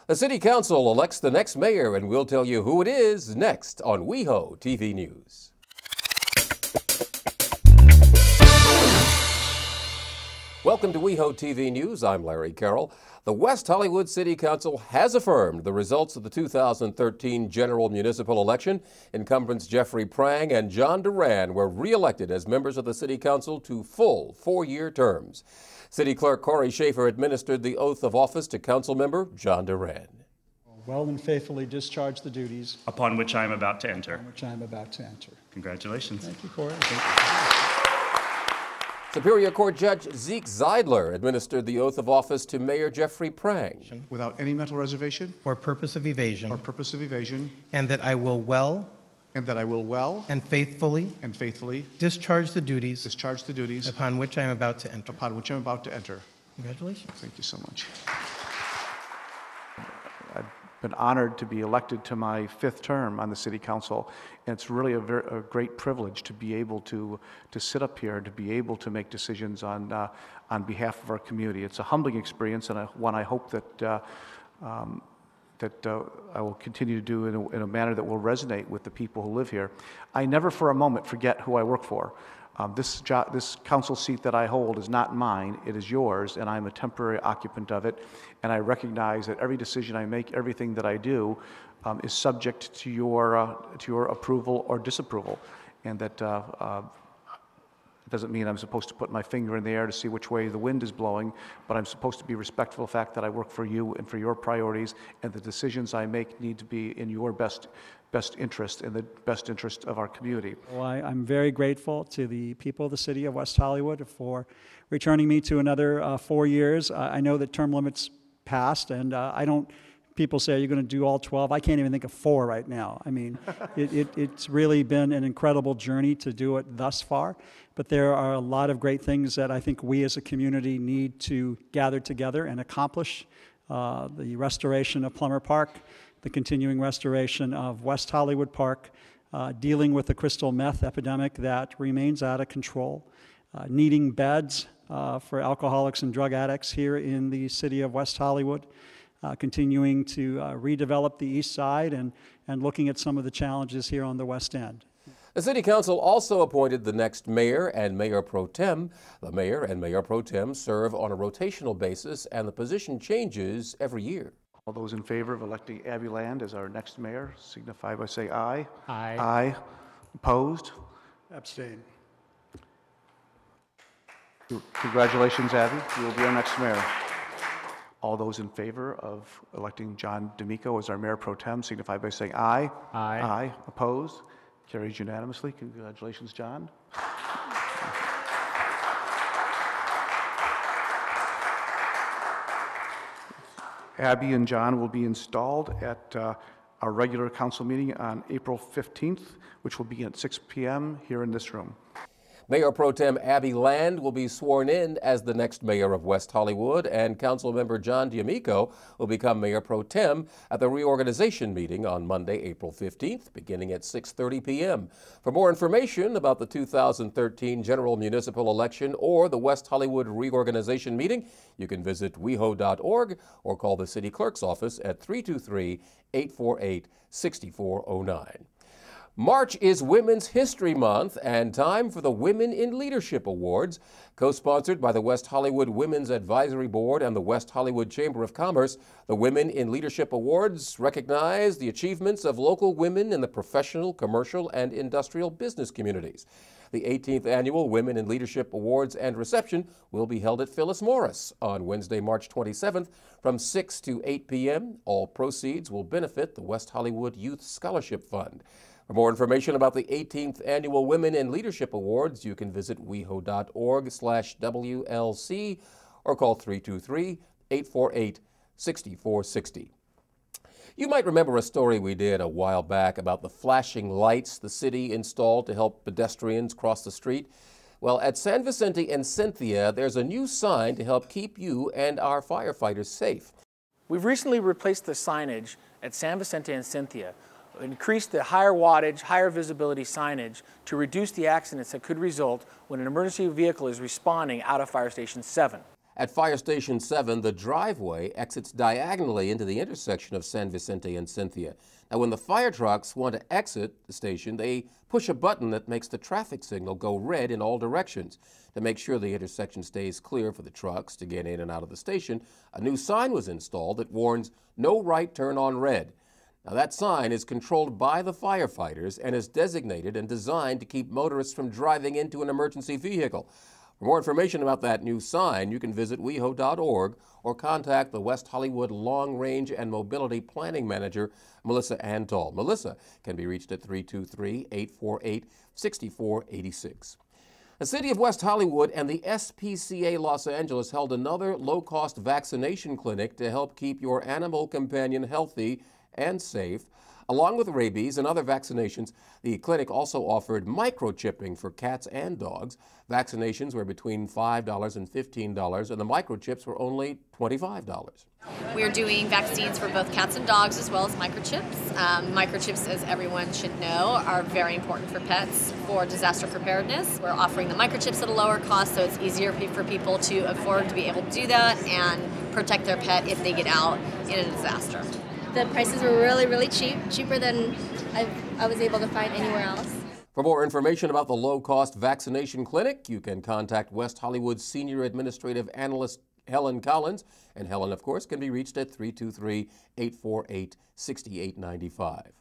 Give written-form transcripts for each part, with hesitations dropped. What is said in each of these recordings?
The City Council elects the next mayor, and we'll tell you who it is next on WehoTV News. Welcome to WehoTV News. I'm Larry Carroll. The West Hollywood City Council has affirmed the results of the 2013 general municipal election. Incumbents Jeffrey Prang and John Duran were re-elected as members of the City Council to full four-year terms. City Clerk Corey Schaefer administered the oath of office to Council member John Duran. Well and faithfully discharge the duties upon which I am about to enter. Congratulations. Thank you, Corey. Superior Court Judge Zeke Zeidler administered the oath of office to Mayor Jeffrey Prang. Without any mental reservation or purpose of evasion. And that I will well. And faithfully. Discharge the duties. Upon which I am about to enter. Congratulations. Thank you so much. I've been honored to be elected to my fifth term on the City Council, and it's really a great privilege to be able to sit up here, to be able to make decisions on behalf of our community. It's a humbling experience, and one I hope that I will continue to do in a manner that will resonate with the people who live here. I never for a moment forget who I work for. This council seat that I hold is not mine, it is yours, and I'm a temporary occupant of it. And I recognize that every decision I make, everything that I do, is subject to your approval or disapproval. And that it doesn't mean I'm supposed to put my finger in the air to see which way the wind is blowing, but I'm supposed to be respectful of the fact that I work for you and for your priorities, and the decisions I make need to be in your best interest and the best interest of our community. Well, I'm very grateful to the people of the city of West Hollywood for returning me to another 4 years. I know that term limits passed, and people say, are you going to do all 12? I can't even think of 4 right now. I mean, it's really been an incredible journey to do it thus far, but there are a lot of great things that I think we as a community need to gather together and accomplish. The restoration of Plummer Park, the continuing restoration of West Hollywood Park, dealing with the crystal meth epidemic that remains out of control, needing beds for alcoholics and drug addicts here in the city of West Hollywood, continuing to redevelop the east side and looking at some of the challenges here on the west end. The City Council also appointed the next mayor and mayor pro tem. The mayor and mayor pro tem serve on a rotational basis, and the position changes every year. All those in favor of electing Abby Land as our next mayor signify by saying aye. Aye. Aye. Opposed? Abstain. Congratulations, Abby. You will be our next mayor. All those in favor of electing John D'Amico as our mayor pro tem signify by saying aye. Aye. Aye. Opposed? Carries unanimously. Congratulations, John. Abby and John will be installed at our regular council meeting on April 15th, which will begin at 6 p.m. here in this room. Mayor Pro Tem Abby Land will be sworn in as the next mayor of West Hollywood, and Councilmember John D'Amico will become Mayor Pro Tem at the reorganization meeting on Monday, April 15th, beginning at 6:30 p.m. For more information about the 2013 general municipal election or the West Hollywood reorganization meeting, you can visit weho.org or call the city clerk's office at 323-848-6409. March is Women's History Month and time for the Women in Leadership Awards. Co-sponsored by the West Hollywood Women's Advisory Board and the West Hollywood Chamber of Commerce, the Women in Leadership Awards recognize the achievements of local women in the professional, commercial, and industrial business communities. The 18th Annual Women in Leadership Awards and reception will be held at Phyllis Morris on Wednesday, March 27th from 6 to 8 p.m. All proceeds will benefit the West Hollywood Youth Scholarship Fund. For more information about the 18th Annual Women in Leadership Awards, you can visit weho.org/WLC or call 323-848-6460. You might remember a story we did a while back about the flashing lights the city installed to help pedestrians cross the street. Well, at San Vicente and Cynthia, there's a new sign to help keep you and our firefighters safe. We've recently replaced the signage at San Vicente and Cynthia, increased the higher wattage, higher visibility signage to reduce the accidents that could result when an emergency vehicle is responding out of Fire Station 7. At Fire Station 7, the driveway exits diagonally into the intersection of San Vicente and Cynthia. Now, when the fire trucks want to exit the station, they push a button that makes the traffic signal go red in all directions. To make sure the intersection stays clear for the trucks to get in and out of the station, a new sign was installed that warns "No right turn on red." Now, that sign is controlled by the firefighters and is designated and designed to keep motorists from driving into an emergency vehicle. For more information about that new sign, you can visit WehoTV.org or contact the West Hollywood Long Range and Mobility Planning Manager, Melissa Antall. Melissa can be reached at 323-848-6486. The City of West Hollywood and the SPCA Los Angeles held another low-cost vaccination clinic to help keep your animal companion healthy and safe. Along with rabies and other vaccinations, the clinic also offered microchipping for cats and dogs. Vaccinations were between $5 and $15, and the microchips were only $25. We're doing vaccines for both cats and dogs as well as microchips. Microchips, as everyone should know, are very important for pets for disaster preparedness. We're offering the microchips at a lower cost, so it's easier for people to afford to be able to do that and protect their pet if they get out in a disaster. The prices were really, really cheap, cheaper than I was able to find anywhere else. For more information about the low-cost vaccination clinic, you can contact West Hollywood Senior Administrative Analyst Helen Collins, and Helen, of course, can be reached at 323-848-6895.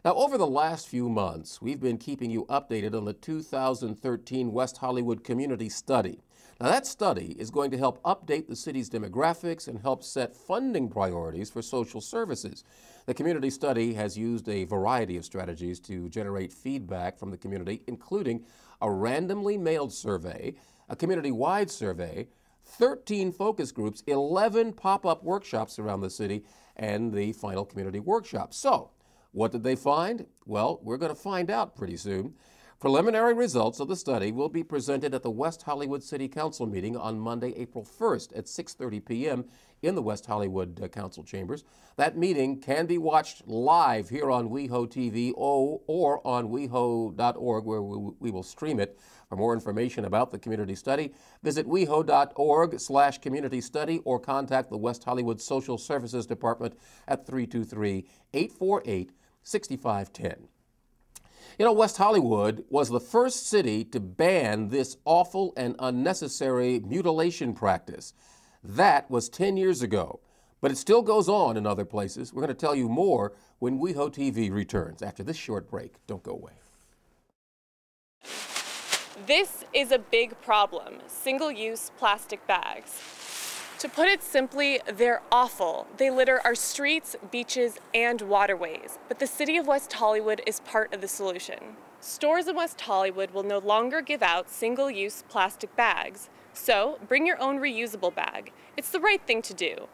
Now, over the last few months, we've been keeping you updated on the 2013 West Hollywood Community Study. Now, that study is going to help update the city's demographics and help set funding priorities for social services. The community study has used a variety of strategies to generate feedback from the community, including a randomly mailed survey, a community-wide survey, 13 focus groups, 11 pop-up workshops around the city, and the final community workshop. So, what did they find? Well, we're going to find out pretty soon. Preliminary results of the study will be presented at the West Hollywood City Council meeting on Monday, April 1st at 6:30 p.m. in the West Hollywood Council chambers. That meeting can be watched live here on WehoTV or on weho.org, where we will stream it. For more information about the community study, visit weho.org/community study or contact the West Hollywood Social Services Department at 323-848-6510. You know, West Hollywood was the first city to ban this awful and unnecessary mutilation practice. That was 10 years ago, but it still goes on in other places. We're going to tell you more when WehoTV returns after this short break. Don't go away. This is a big problem, single-use plastic bags. To put it simply, they're awful. They litter our streets, beaches, and waterways. But the city of West Hollywood is part of the solution. Stores in West Hollywood will no longer give out single-use plastic bags. So bring your own reusable bag. It's the right thing to do.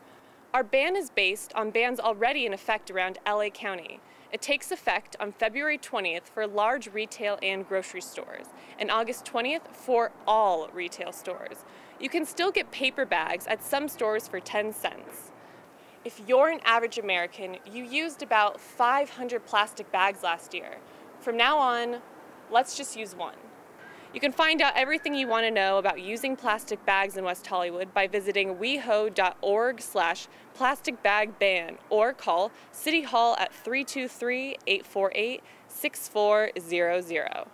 Our ban is based on bans already in effect around LA County. It takes effect on February 20th for large retail and grocery stores, and August 20th for all retail stores. You can still get paper bags at some stores for 10 cents. If you're an average American, you used about 500 plastic bags last year. From now on, let's just use one. You can find out everything you want to know about using plastic bags in West Hollywood by visiting weho.org/plastic bag ban or call City Hall at 323-848-6400.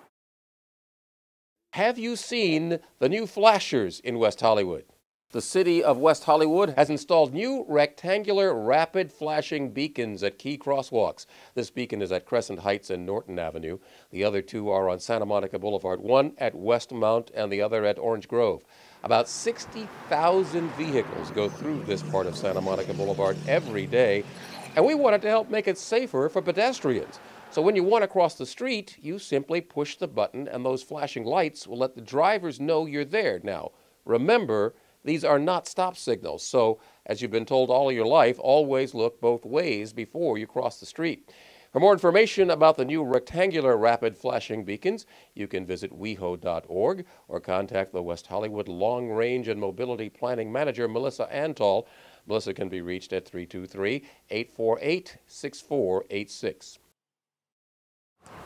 Have you seen the new flashers in West Hollywood? The city of West Hollywood has installed new rectangular rapid flashing beacons at key crosswalks. This beacon is at Crescent Heights and Norton Avenue. The other two are on Santa Monica Boulevard, one at Westmount and the other at Orange Grove. About 60,000 vehicles go through this part of Santa Monica Boulevard every day, and we wanted to help make it safer for pedestrians. So when you want to cross the street, you simply push the button and those flashing lights will let the drivers know you're there. Now, remember, these are not stop signals, so as you've been told all your life, always look both ways before you cross the street. For more information about the new rectangular rapid flashing beacons, you can visit weho.org or contact the West Hollywood Long Range and Mobility Planning Manager, Melissa Antall. Melissa can be reached at 323-848-6486.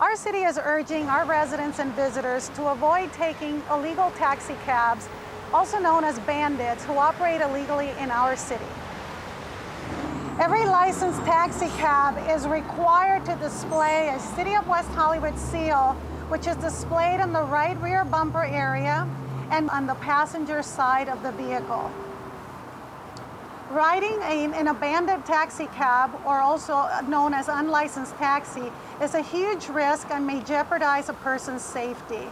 Our city is urging our residents and visitors to avoid taking illegal taxi cabs also known as bandits, who operate illegally in our city. Every licensed taxi cab is required to display a City of West Hollywood seal, which is displayed in the right rear bumper area and on the passenger side of the vehicle. Riding in a bandit taxi cab, or also known as unlicensed taxi, is a huge risk and may jeopardize a person's safety.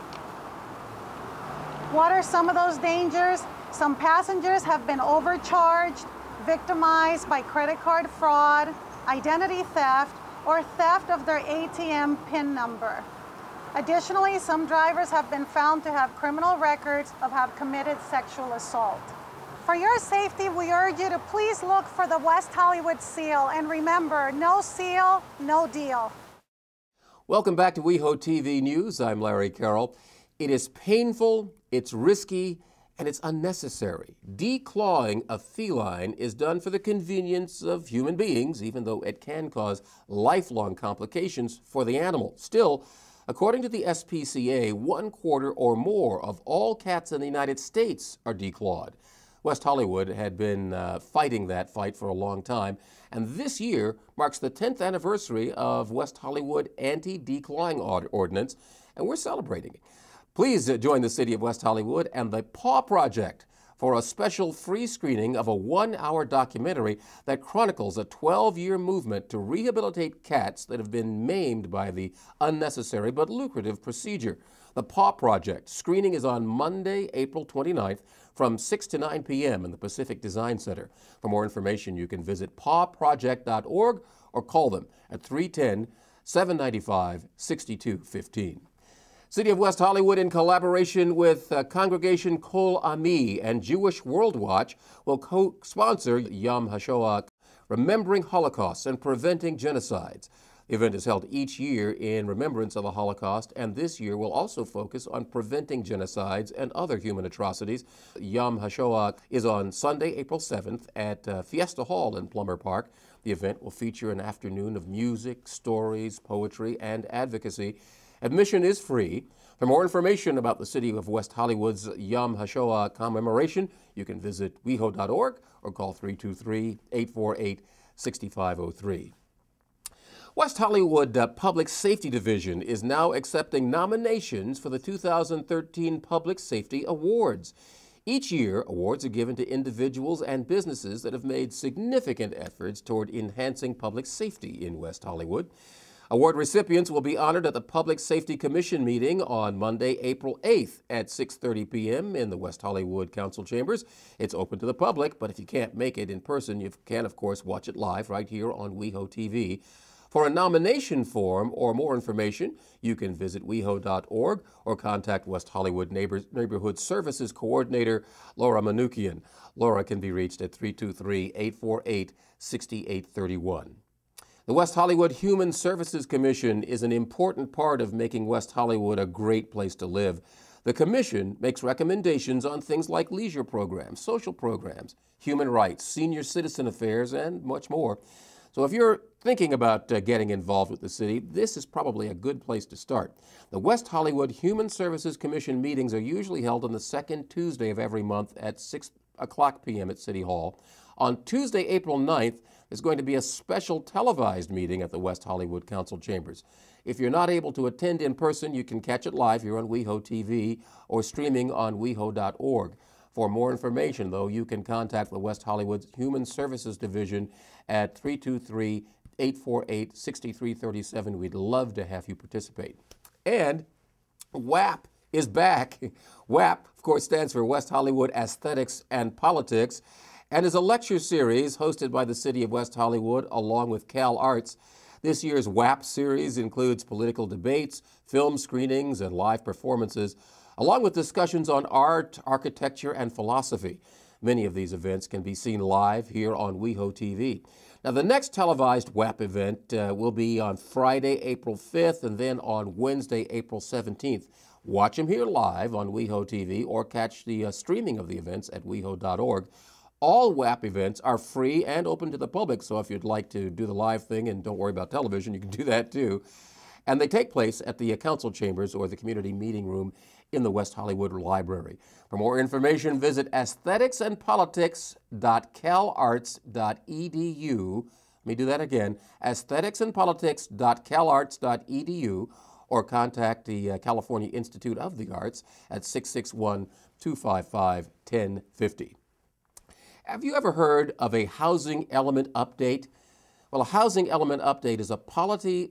What are some of those dangers? Some passengers have been overcharged, victimized by credit card fraud, identity theft, or theft of their ATM PIN number. Additionally, some drivers have been found to have criminal records of have committed sexual assault. For your safety, we urge you to please look for the West Hollywood seal, and remember, no seal, no deal. Welcome back to WehoTV News. I'm Larry Carroll. It is painful, it's risky, and it's unnecessary. Declawing a feline is done for the convenience of human beings, even though it can cause lifelong complications for the animal. Still, according to the SPCA, 1/4 or more of all cats in the United States are declawed. West Hollywood had been fighting that fight for a long time, and this year marks the 10th anniversary of West Hollywood anti-declawing ordinance, and we're celebrating it. Please join the City of West Hollywood and the Paw Project for a special free screening of a 1-hour documentary that chronicles a 12-year movement to rehabilitate cats that have been maimed by the unnecessary but lucrative procedure. The Paw Project screening is on Monday, April 29th from 6 to 9 p.m. in the Pacific Design Center. For more information, you can visit pawproject.org or call them at 310-795-6215. City of West Hollywood, in collaboration with Congregation Kol Ami and Jewish World Watch, will co-sponsor Yom HaShoah, Remembering Holocausts and Preventing Genocides. The event is held each year in remembrance of the Holocaust, and this year will also focus on preventing genocides and other human atrocities. Yom HaShoah is on Sunday, April 7th at Fiesta Hall in Plummer Park. The event will feature an afternoon of music, stories, poetry, and advocacy. Admission is free. For more information about the City of West Hollywood's Yom HaShoah commemoration, you can visit WehoTV.org or call 323-848-6503. West Hollywood Public Safety Division is now accepting nominations for the 2013 Public Safety Awards. Each year, awards are given to individuals and businesses that have made significant efforts toward enhancing public safety in West Hollywood. Award recipients will be honored at the Public Safety Commission meeting on Monday, April 8th at 6:30 p.m. in the West Hollywood Council Chambers. It's open to the public, but if you can't make it in person, you can, of course, watch it live right here on WehoTV. For a nomination form or more information, you can visit weho.org or contact West Hollywood Neighborhood Services Coordinator Laura Manukian. Laura can be reached at 323-848-6831. The West Hollywood Human Services Commission is an important part of making West Hollywood a great place to live. The Commission makes recommendations on things like leisure programs, social programs, human rights, senior citizen affairs, and much more. So if you're thinking about getting involved with the city, this is probably a good place to start. The West Hollywood Human Services Commission meetings are usually held on the second Tuesday of every month at 6 o'clock p.m. at City Hall. On Tuesday, April 9th, there's going to be a special televised meeting at the West Hollywood Council Chambers. If you're not able to attend in person, you can catch it live here on WehoTV or streaming on weho.org. For more information, though, you can contact the West Hollywood Human Services Division at 323-848-6337. We'd love to have you participate. And WAP is back. WAP, of course, stands for West Hollywood Aesthetics and Politics, and is a lecture series hosted by the City of West Hollywood along with Cal Arts. This year's WAP series includes political debates, film screenings, and live performances, along with discussions on art, architecture, and philosophy. Many of these events can be seen live here on WehoTV. Now, the next televised WAP event will be on Friday, April 5th, and then on Wednesday, April 17th. Watch them here live on WehoTV or catch the streaming of the events at weho.org. All WAP events are free and open to the public, so if you'd like to do the live thing and don't worry about television, you can do that too. And they take place at the council chambers or the community meeting room in the West Hollywood Library. For more information, visit aestheticsandpolitics.calarts.edu. Let me do that again, aestheticsandpolitics.calarts.edu, or contact the California Institute of the Arts at 661-255-1050. Have you ever heard of a housing element update? Well, a housing element update is a policy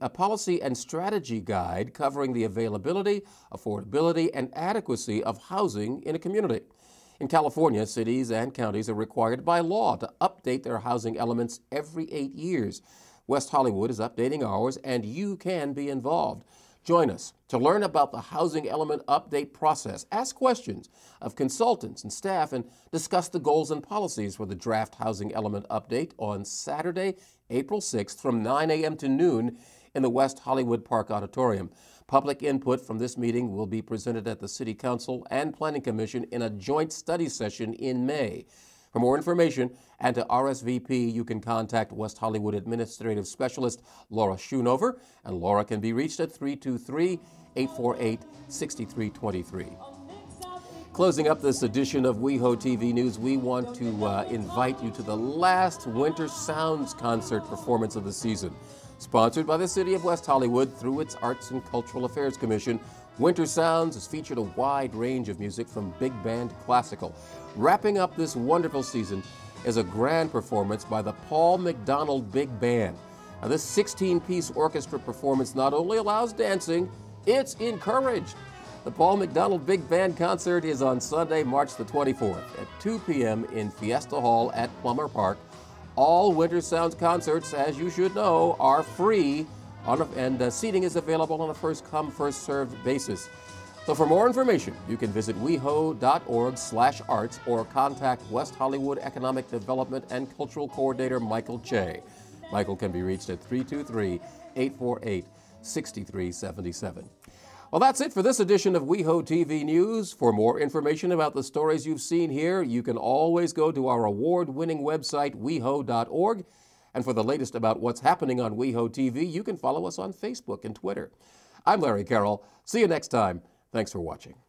and strategy guide covering the availability, affordability, and adequacy of housing in a community. In California, cities and counties are required by law to update their housing elements every 8 years. West Hollywood is updating ours, and you can be involved. Join us to learn about the housing element update process, ask questions of consultants and staff, and discuss the goals and policies for the draft housing element update on Saturday, April 6th from 9 a.m. to noon in the West Hollywood Park Auditorium. Public input from this meeting will be presented at the City Council and Planning Commission in a joint study session in May. For more information and to RSVP, you can contact West Hollywood Administrative Specialist Laura Schoonover, and Laura can be reached at 323-848-6323. Closing up this edition of WehoTV News, we want to invite you to the last Winter Sounds concert performance of the season. Sponsored by the City of West Hollywood through its Arts and Cultural Affairs Commission, Winter Sounds has featured a wide range of music from big band to classical. Wrapping up this wonderful season is a grand performance by the Paul McDonald Big Band. Now, this 16-piece orchestra performance not only allows dancing, it's encouraged. The Paul McDonald Big Band concert is on Sunday, March the 24th at 2 p.m. in Fiesta Hall at Plummer Park. All Winter Sounds concerts, as you should know, are free, and seating is available on a first-come, first-served basis. So for more information, you can visit weho.org/arts or contact West Hollywood Economic Development and Cultural Coordinator Michael Che. Michael can be reached at 323-848-6377. Well, that's it for this edition of WehoTV News. For more information about the stories you've seen here, you can always go to our award-winning website, weho.org. And for the latest about what's happening on WehoTV, you can follow us on Facebook and Twitter. I'm Larry Carroll. See you next time. Thanks for watching.